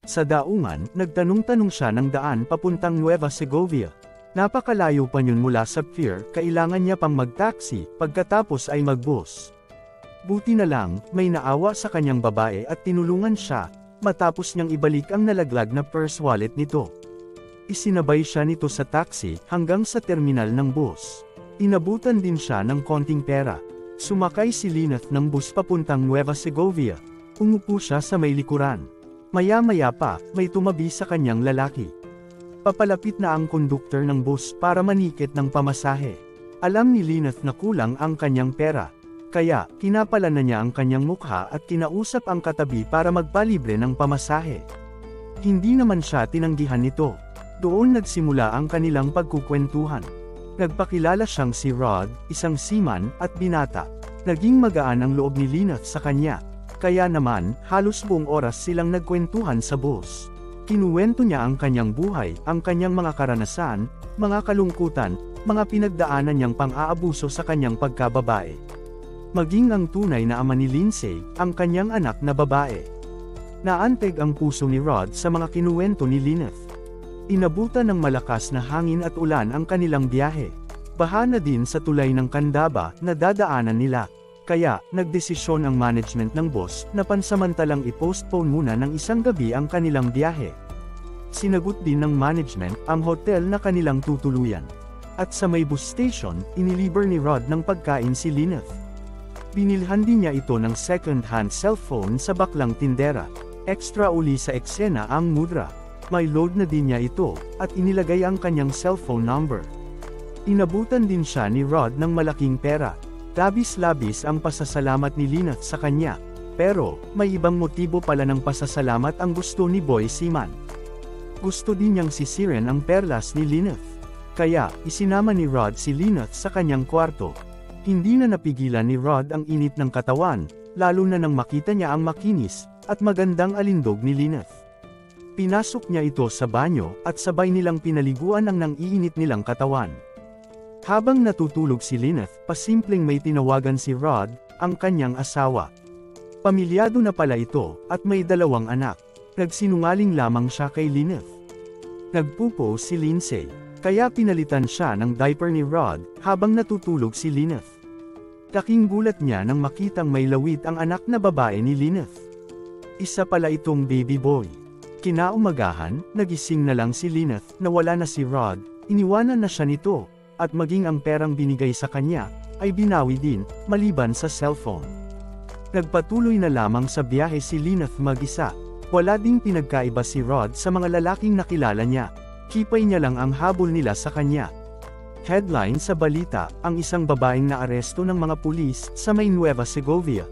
Sa daungan, nagtanong-tanong siya ng daan papuntang Nueva Segovia. Napakalayo pa yun mula sa pier, kailangan niya pang mag-taxi, pagkatapos ay mag-bus. Buti na lang, may naawa sa kanyang babae at tinulungan siya, matapos niyang ibalik ang nalaglag na purse wallet nito. Isinabay siya nito sa taxi, hanggang sa terminal ng bus. Inabutan din siya ng konting pera. Sumakay si Lynette ng bus papuntang Nueva Segovia. Umupo siya sa may likuran. Maya-maya pa, may tumabi sa kanyang lalaki. Papalapit na ang konduktor ng bus para manikit ng pamasahe. Alam ni Lynette na kulang ang kanyang pera. Kaya, kinapalan na niya ang kanyang mukha at kinausap ang katabi para magpalibre ng pamasahe. Hindi naman siya tinanggihan nito. Doon nagsimula ang kanilang pagkukwentuhan. Nagpakilala siyang si Rod, isang seaman, at binata. Naging magaan ang loob ni Lynette sa kanya. Kaya naman, halos buong oras silang nagkwentuhan sa bus. Kinuwento niya ang kanyang buhay, ang kanyang mga karanasan, mga kalungkutan, mga pinagdaanan niyang pang-aabuso sa kanyang pagkababae. Maging ang tunay na ama ni Lindsay, ang kanyang anak na babae. Naanteg ang puso ni Rod sa mga kinuwento ni Lynette. Inabutan ng malakas na hangin at ulan ang kanilang biyahe. Baha na din sa tulay ng Candaba na dadaanan nila. Kaya, nagdesisyon ang management ng bus na pansamantalang i-postpone muna ng isang gabi ang kanilang biyahe. Sinagot din ng management ang hotel na kanilang tutuluyan. At sa may bus station, iniliber ni Rod ng pagkain si Lynette. Binilhan din niya ito ng second-hand cellphone sa baklang tindera. Extra uli sa eksena ang mudra. May load na din niya ito, at inilagay ang kanyang cellphone number. Inabutan din siya ni Rod ng malaking pera. Labis-labis ang pasasalamat ni Lynette sa kanya, pero, may ibang motibo pala ng pasasalamat ang gusto ni Boy Seaman. Gusto din niyang sisirin ang perlas ni Lynette. Kaya, isinama ni Rod si Lynette sa kanyang kwarto. Hindi na napigilan ni Rod ang init ng katawan, lalo na nang makita niya ang makinis, at magandang alindog ni Lynette. Pinasok niya ito sa banyo, at sabay nilang pinaliguan ang nang-iinit nilang katawan. Habang natutulog si Lynette, pasimpleng may tinawagan si Rod, ang kanyang asawa. Pamilyado na pala ito, at may 2 anak. Nagsinungaling lamang siya kay Lynette. Nagpupo si Lindsay, kaya pinalitan siya ng diaper ni Rod, habang natutulog si Lynette. Laking gulat niya nang makitang may lawit ang anak na babae ni Lynette. Isa pala itong baby boy. Kinaumagahan, nagising na lang si Lynette, na wala na si Rod, iniwanan na siya nito. At maging ang perang binigay sa kanya, ay binawi din, maliban sa cellphone. Nagpatuloy na lamang sa biyahe si Lynette mag-isa. Wala ding pinagkaiba si Rod sa mga lalaking nakilala niya. Kipay niya lang ang habol nila sa kanya. Headline sa balita, ang isang babaeng naaresto ng mga pulis sa may Nueva Segovia.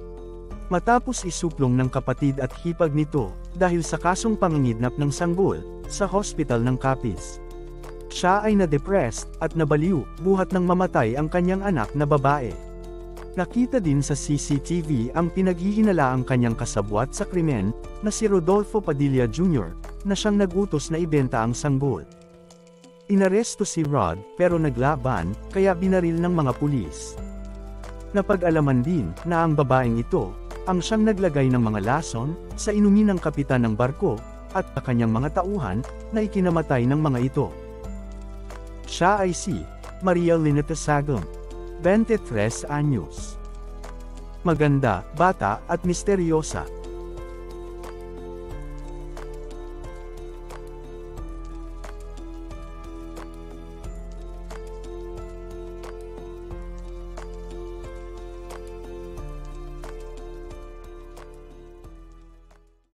Matapos isuplong ng kapatid at hipag nito, dahil sa kasong pangingidnap ng sanggol, sa hospital ng Capiz. Siya ay na-depressed, at nabaliw, buhat ng mamatay ang kanyang anak na babae. Nakita din sa CCTV ang pinaghihinala ang kanyang kasabwat sa krimen, na si Rodolfo Padilla Jr., na siyang nagutos na ibenta ang sanggol. Inaresto si Rod, pero naglaban, kaya binaril ng mga pulis. Napag-alaman din, na ang babaeng ito, ang siyang naglagay ng mga lason, sa inumin ng kapitan ng barko, at sa kanyang mga tauhan, na ikinamatay ng mga ito. Siya ay si Maria Lynette Sagum, 23 anyos. Maganda, bata, at misteryosa.